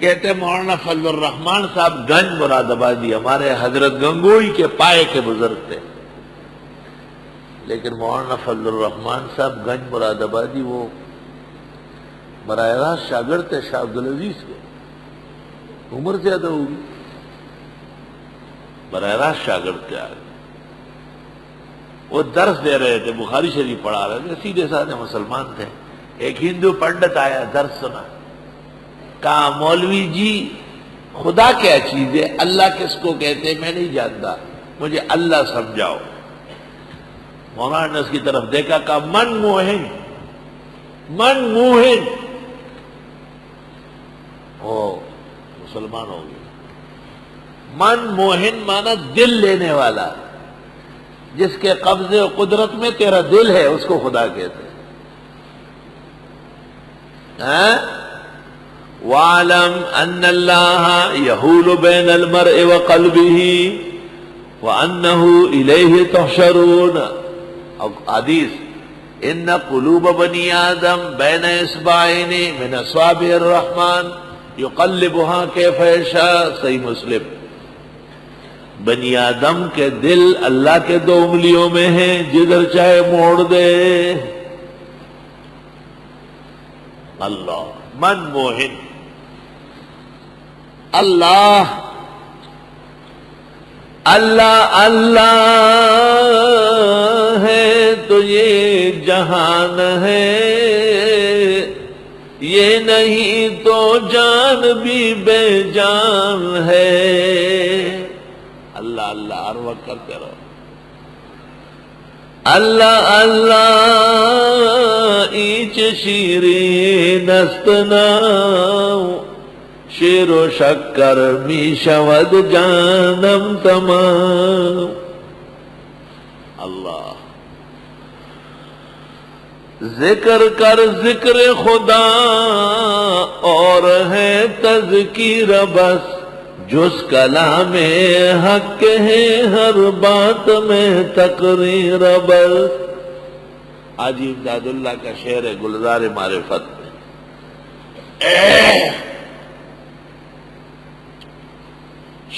کہتے ہیں مولانا فضل الرحمان صاحب گنج مراد آبادی ہمارے حضرت گنگوئی کے پائے کے بزرگ تھے، لیکن مولانا فضل الرحمان صاحب گنج مراد آبادی وہ براہ راست شاگرد تھے شاہ عبدالعزیز کے، عمر زیادہ ہوگی، براہ راست شاگرد تھے آگے، وہ درس دے رہے تھے، بخاری شریف پڑھا رہے تھے، سیدھے سادھے مسلمان تھے۔ ایک ہندو پنڈت آیا، درس سنا، کہا مولوی جی خدا کیا چیز ہے، اللہ کس کو کہتے ہیں میں نہیں جانتا، مجھے اللہ سمجھاؤ۔ مولانا نے اس کی طرف دیکھا، کہا من موہن، من موہن، وہ مسلمان ہو گئے۔ من موہن مانا دل لینے والا، جس کے قبضے و قدرت میں تیرا دل ہے اس کو خدا کہتے ہیں۔ وَاعْلَمْ أَنَّ اللَّهَ يَحُولُ بَيْنَ الْمَرْءِ وَقَلْبِهِ وَأَنَّهُ إِلَيْهِ تُحْشَرُونَ۔ اور حدیث إِنَّ قُلُوبَ بَنِي آدَمَ بَيْنَ إِصْبَعَيْنِ مِنْ أَصَابِعِ الرَّحْمَنِ يُقَلِّبُهَا كَيْفَ يَشَاءُ، صحیح مسلم۔ بنی آدم کے دل اللہ کے دو انگلیوں میں ہیں، جدھر چاہے موڑ دے۔ اللہ من موہن، اللہ اللہ اللہ ہے تو یہ جہان ہے، یہ نہیں تو جان بھی بے جان ہے۔ اللہ اللہ ہر وقت کرتے رہو، اللہ اللہ ایچ شیرین است ناو، شیر و شکر می شود جانم تمام۔ اللہ ذکر کر ذکر خدا اور ہے تذکیر بس، جس کلام حق ہے ہر بات میں تقریر بس۔ حاجی امداد اللہ کا شعر ہے گلزار معرفت میں۔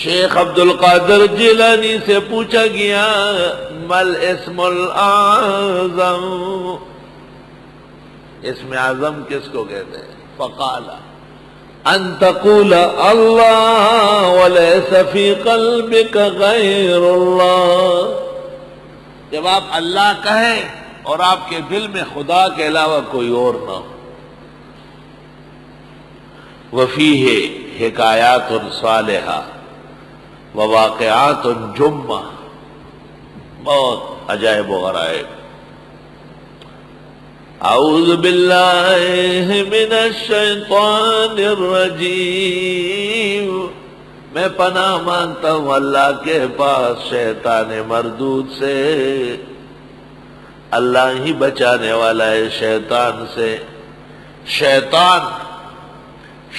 شیخ عبد القادر جیلانی سے پوچھا گیا مل اسم الاعظم، اسم اعظم کس کو کہتے ہیں؟ فقال ان تقول اللہ ولیس فی قلبک غیر اللہ، جب آپ اللہ کہیں اور آپ کے دل میں خدا کے علاوہ کوئی اور نہ ہو۔ وفیہ حکایات صالحہ وواقعات جمہ، بہت عجائب و غرائب۔ اعوذ باللہ من الشیطان الرجیم، میں پناہ مانگتا ہوں اللہ کے پاس شیطان مردود سے، اللہ ہی بچانے والا ہے شیطان سے۔ شیطان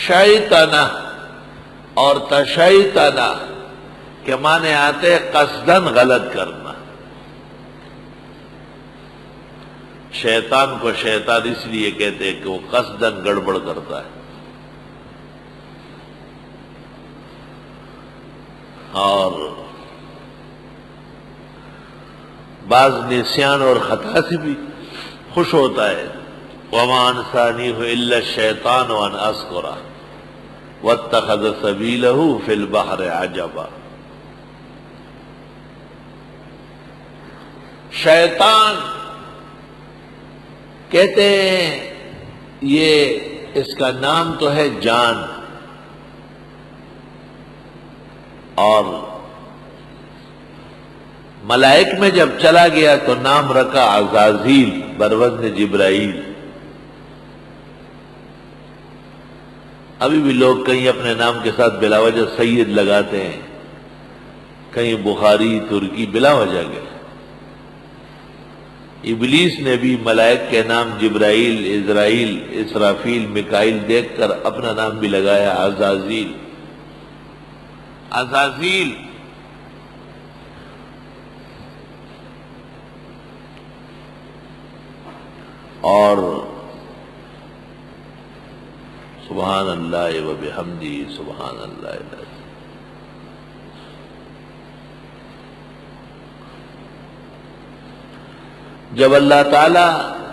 شیطنہ اور تشیطنہ کے معنی آتے قصدن غلط کرنا۔ شیطان کو شیطان اس لیے کہتے ہیں کہ وہ قصدن گڑبڑ کرتا ہے، اور بعض نسیان اور خطا سے بھی خوش ہوتا ہے۔ وَمَا أَنسَانِيهُ إِلَّا الشَّيْطَانُ أَنْ أَذْكُرَهُ وَاتَّخَذَ سَبِيلَهُ فِي الْبَحْرِ عَجَبًا۔ شیطان کہتے ہیں یہ اس کا نام تو ہے جان، اور ملائک میں جب چلا گیا تو نام رکھا عزازیل بروزن جبرائیل۔ ابھی بھی لوگ کہیں اپنے نام کے ساتھ بلا وجہ سید لگاتے ہیں، کہیں بخاری ترکی بلا وجہ کے۔ ابلیس نے بھی ملائک کے نام جبرائیل، عزرائیل، اسرافیل، میکائیل دیکھ کر اپنا نام بھی لگایا عزازیل۔ عزازیل اور سبحان اللہ و بحمدہ سبحان اللہ العظیم۔ جب اللہ تعالی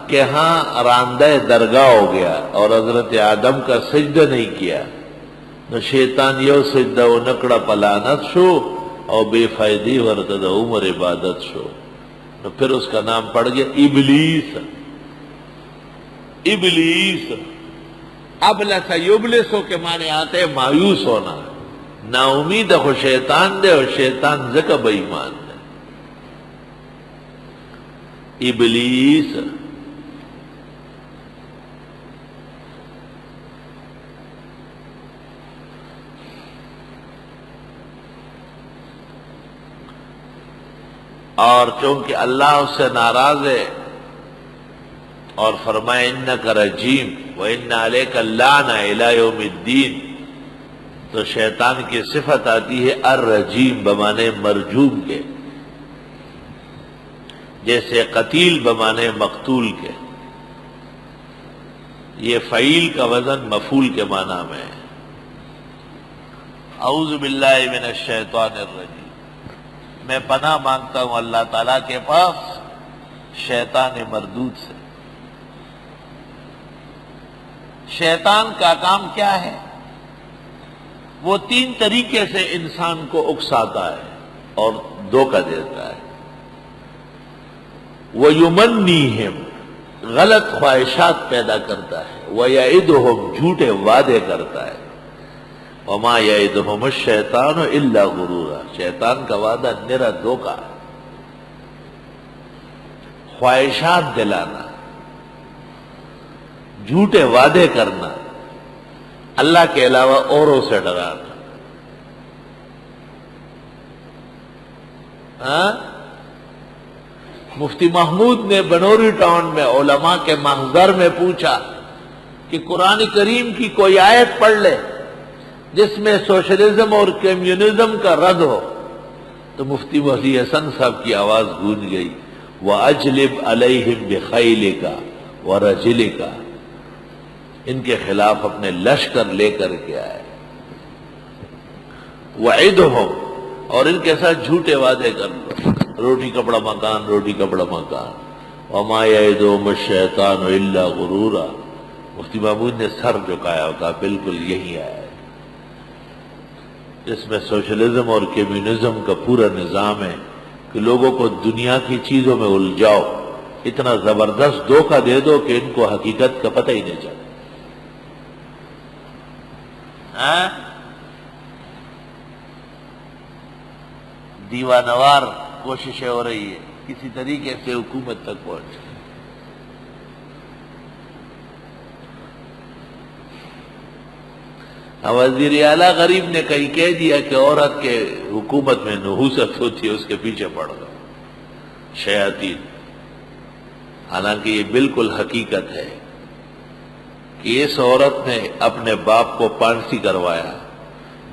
کے ہاں راندہ درگاہ ہو گیا اور حضرت آدم کا سجدہ نہیں کیا نو شیطان یو سجدہ و نکڑا پلانت شو اور بے فائدی ورتد عمر عبادت شو، نو پھر اس کا نام پڑ گیا ابلیس۔ ابلیس ابلس یبلسو کے معنی آتے ہیں مایوس ہونا، نا امید ہے خو شیطان دے، اور شیطان زکا بے ایمان دے۔ ابلیس اور چونکہ اللہ اس سے ناراض ہے اور فرمائے انک رجیم وان علیک اللعنۃ الی یوم الدین، تو شیطان کی صفت آتی ہے الرجیم بمانے مرجوم کے، جیسے قتیل بمانے مقتول کے۔ یہ فعیل کا وزن مفعول کے معنی میں ہے۔ اعوذ باللہ من الشیطان الرجیم، میں پناہ مانگتا ہوں اللہ تعالیٰ کے پاس شیطان مردود سے۔ شیطان کا کام کیا ہے؟ وہ تین طریقے سے انسان کو اکساتا ہے اور دھوکہ دیتا ہے۔ وَيُمَنِّيهِمْ غلط خواہشات پیدا کرتا ہے، وَيَعِدُهُمْ جھوٹے وعدے کرتا ہے، وَمَا يَعِدُهُمُ الشَّيْطَانُ إِلَّا غُرُورًا، شیطان کا وعدہ نرا دھوکہ، خواہشات دلانا، جھوٹے وعدے کرنا، اللہ کے علاوہ اوروں سے ڈرانا۔ مفتی محمود نے بنوری ٹاؤن میں علماء کے محضر میں پوچھا کہ قرآن کریم کی کوئی آیت پڑھ لے جس میں سوشلزم اور کمیونزم کا رد ہو، تو مفتی محی حسن صاحب کی آواز گونج گئی، وَأَجْلِبْ عَلَيْهِمْ بِخَيْلِكَ وَرَجِلِكَ، ان کے خلاف اپنے لشکر لے کر کے آئے، وَعِدْهُمْ اور ان کے ساتھ جھوٹے وعدے کر لو، روٹی کپڑا مکان، روٹی کپڑا مکان، وَمَا يَعِدُهُمُ الشَّيْطَانُ إِلَّا غُرُورًا۔ مفتی محمود نے سر جھکایا اور کہا بالکل یہی آیا ہے، اس میں سوشلزم اور کمیونزم کا پورا نظام ہے کہ لوگوں کو دنیا کی چیزوں میں الجھاؤ، اتنا زبردست دھوکہ دے دو کہ ان کو حقیقت کا پتہ ہی نہیں چلتا۔ دیوانوار کوششیں ہو رہی ہے کسی طریقے سے حکومت تک پہنچ۔ وزیر اعلیٰ غریب نے کہیں کہہ دیا کہ عورت کے حکومت میں نحوست ہوتی ہے، اس کے پیچھے پڑ گئے شیاطین، حالانکہ یہ بالکل حقیقت ہے کہ اس عورت نے اپنے باپ کو پانسی کروایا،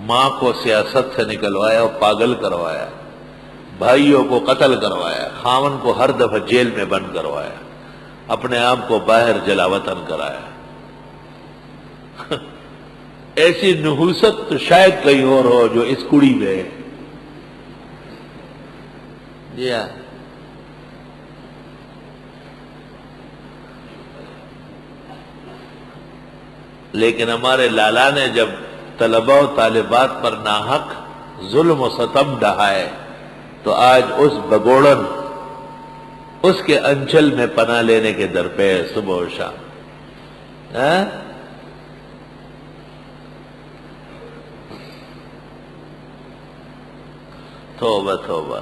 ماں کو سیاست سے نکلوایا اور پاگل کروایا، بھائیوں کو قتل کروایا، خاون کو ہر دفعہ جیل میں بند کروایا، اپنے آپ کو باہر جلا وطن کرایا۔ ایسی نحوست تو شاید کہیں اور ہو جو اس کڑی میں ہے۔ جی ہاں، لیکن ہمارے لالا نے جب طلباء و طالبات پر ناحق ظلم و ستم ڈھائے تو آج اس بگوڑن اس کے انچل میں پناہ لینے کے درپے صبح و شام۔ توبہ توبہ۔